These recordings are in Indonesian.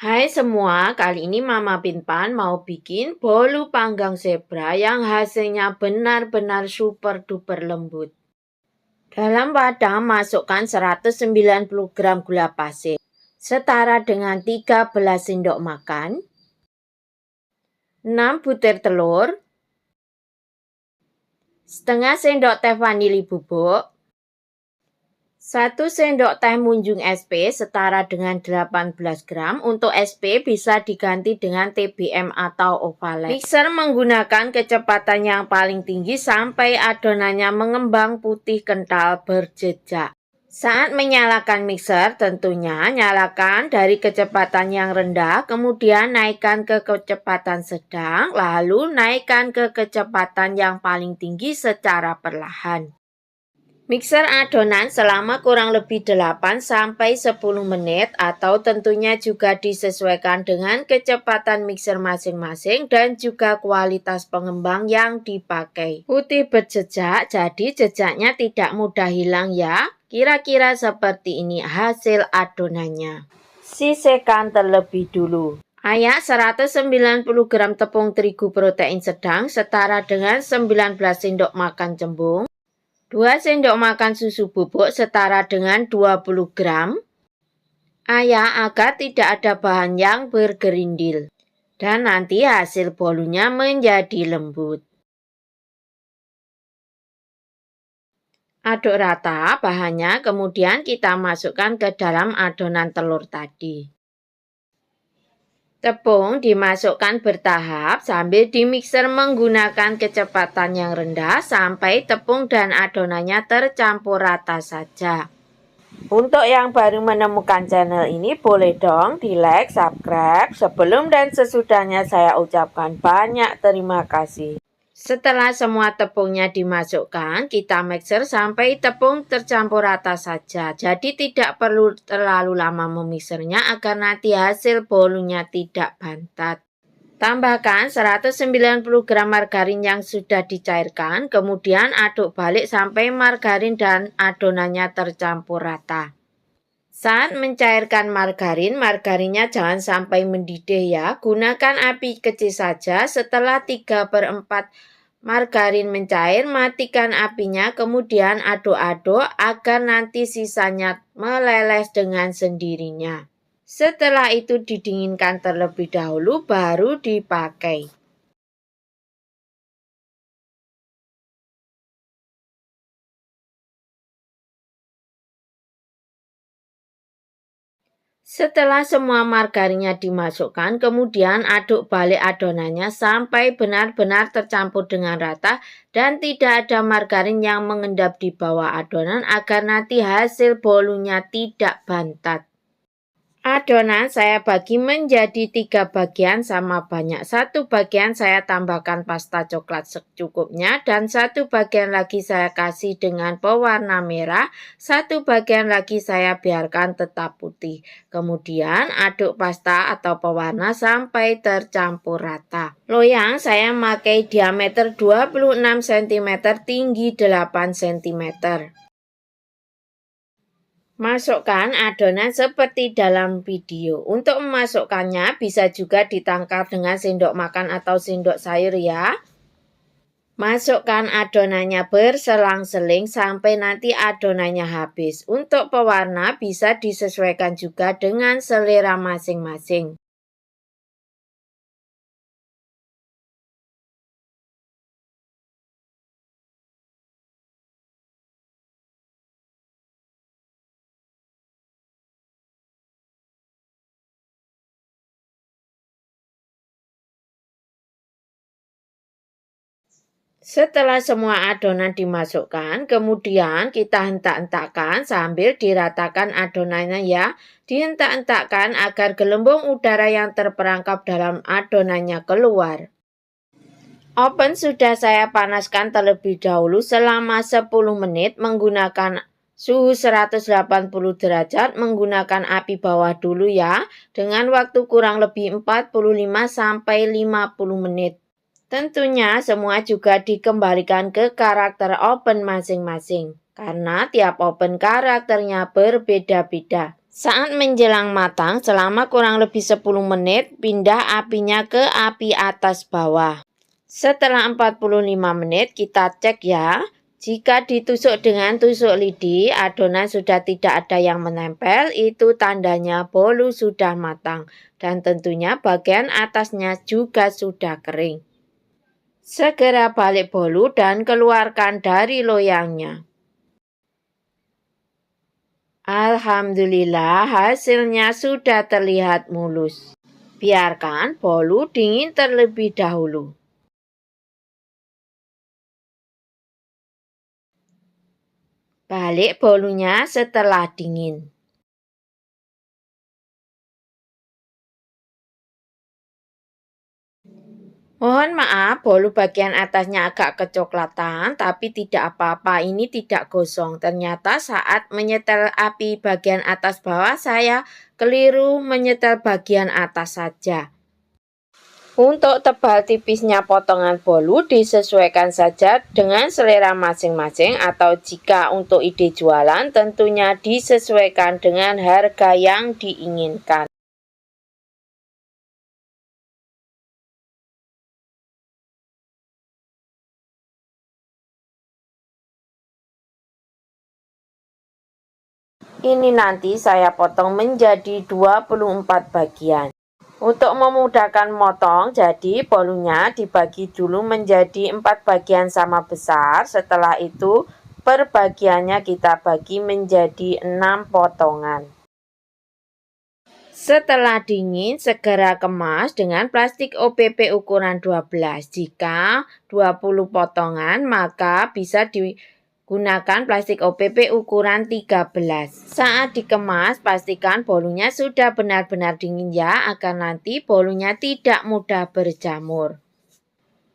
Hai semua, kali ini Mama Pinpan mau bikin bolu panggang zebra yang hasilnya benar-benar super duper lembut. Dalam wadah masukkan 190 gram gula pasir, setara dengan 13 sendok makan, 6 butir telur, setengah sendok teh vanili bubuk, 1 sendok teh munjung SP setara dengan 18 gram. Untuk SP bisa diganti dengan TBM atau Ovaltine. Mixer menggunakan kecepatan yang paling tinggi sampai adonannya mengembang putih kental berjejak. Saat menyalakan mixer, tentunya nyalakan dari kecepatan yang rendah, kemudian naikkan ke kecepatan sedang, lalu naikkan ke kecepatan yang paling tinggi secara perlahan. Mixer adonan selama kurang lebih 8-10 menit atau tentunya juga disesuaikan dengan kecepatan mixer masing-masing dan juga kualitas pengembang yang dipakai. Putih berjejak, jadi jejaknya tidak mudah hilang ya. Kira-kira seperti ini hasil adonannya. Sisihkan terlebih dulu. Ayak 190 gram tepung terigu protein sedang setara dengan 19 sendok makan cembung. 2 sendok makan susu bubuk setara dengan 20 gram. Ayak agar tidak ada bahan yang bergerindil. Dan nanti hasil bolunya menjadi lembut. Aduk rata bahannya, kemudian kita masukkan ke dalam adonan telur tadi. Tepung dimasukkan bertahap sambil dimixer menggunakan kecepatan yang rendah sampai tepung dan adonannya tercampur rata saja. Untuk yang baru menemukan channel ini, boleh dong di like, subscribe. Sebelum dan sesudahnya saya ucapkan banyak terima kasih. Setelah semua tepungnya dimasukkan, kita mixer sampai tepung tercampur rata saja. Jadi tidak perlu terlalu lama memixernya agar nanti hasil bolunya tidak bantat. Tambahkan 190 gram margarin yang sudah dicairkan, kemudian aduk balik sampai margarin dan adonannya tercampur rata. Saat mencairkan margarin, margarinnya jangan sampai mendidih ya. Gunakan api kecil saja. Setelah 3/4 margarin mencair, matikan apinya, kemudian aduk-aduk agar nanti sisanya meleleh dengan sendirinya. Setelah itu didinginkan terlebih dahulu, baru dipakai. Setelah semua margarinnya dimasukkan, kemudian aduk balik adonannya sampai benar-benar tercampur dengan rata dan tidak ada margarin yang mengendap di bawah adonan agar nanti hasil bolunya tidak bantat. Adonan saya bagi menjadi 3 bagian sama banyak. 1 bagian saya tambahkan pasta coklat secukupnya dan 1 bagian lagi saya kasih dengan pewarna merah. 1 bagian lagi saya biarkan tetap putih. Kemudian aduk pasta atau pewarna sampai tercampur rata. Loyang saya pakai diameter 26 cm, tinggi 8 cm. Masukkan adonan seperti dalam video. Untuk memasukkannya bisa juga ditangkap dengan sendok makan atau sendok sayur ya. Masukkan adonannya berselang-seling sampai nanti adonannya habis. Untuk pewarna bisa disesuaikan juga dengan selera masing-masing. Setelah semua adonan dimasukkan, kemudian kita hentak-hentakkan sambil diratakan adonannya ya. Dihentak-hentakkan agar gelembung udara yang terperangkap dalam adonannya keluar. Oven sudah saya panaskan terlebih dahulu selama 10 menit menggunakan suhu 180 derajat, menggunakan api bawah dulu ya, dengan waktu kurang lebih 45-50 menit. Tentunya semua juga dikembalikan ke karakter oven masing-masing, karena tiap oven karakternya berbeda-beda. Saat menjelang matang selama kurang lebih 10 menit, pindah apinya ke api atas bawah. Setelah 45 menit kita cek ya. Jika ditusuk dengan tusuk lidi, adonan sudah tidak ada yang menempel, itu tandanya bolu sudah matang. Dan tentunya bagian atasnya juga sudah kering. Segera balik bolu dan keluarkan dari loyangnya. Alhamdulillah hasilnya sudah terlihat mulus. Biarkan bolu dingin terlebih dahulu. Balik bolunya setelah dingin. Mohon maaf, bolu bagian atasnya agak kecoklatan, tapi tidak apa-apa, ini tidak gosong. Ternyata saat menyetel api bagian atas bawah, saya keliru menyetel bagian atas saja. Untuk tebal tipisnya potongan bolu disesuaikan saja dengan selera masing-masing, atau jika untuk ide jualan tentunya disesuaikan dengan harga yang diinginkan. Ini nanti saya potong menjadi 24 bagian. Untuk memudahkan motong, jadi bolunya dibagi dulu menjadi 4 bagian sama besar. Setelah itu, per bagiannya kita bagi menjadi 6 potongan. Setelah dingin, segera kemas dengan plastik OPP ukuran 12. Jika 20 potongan, maka bisa gunakan plastik OPP ukuran 13. Saat dikemas, pastikan bolunya sudah benar-benar dingin ya, agar nanti bolunya tidak mudah berjamur.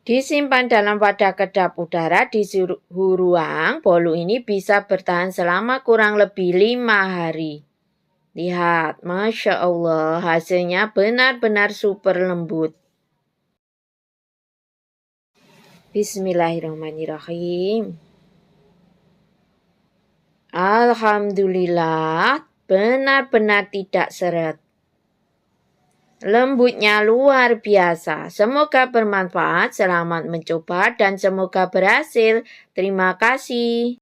Disimpan dalam wadah kedap udara di suhu ruang, bolu ini bisa bertahan selama kurang lebih 5 hari. Lihat, Masya Allah, hasilnya benar-benar super lembut. Bismillahirrahmanirrahim. Alhamdulillah, benar-benar tidak seret. Lembutnya luar biasa. Semoga bermanfaat, selamat mencoba, dan semoga berhasil. Terima kasih.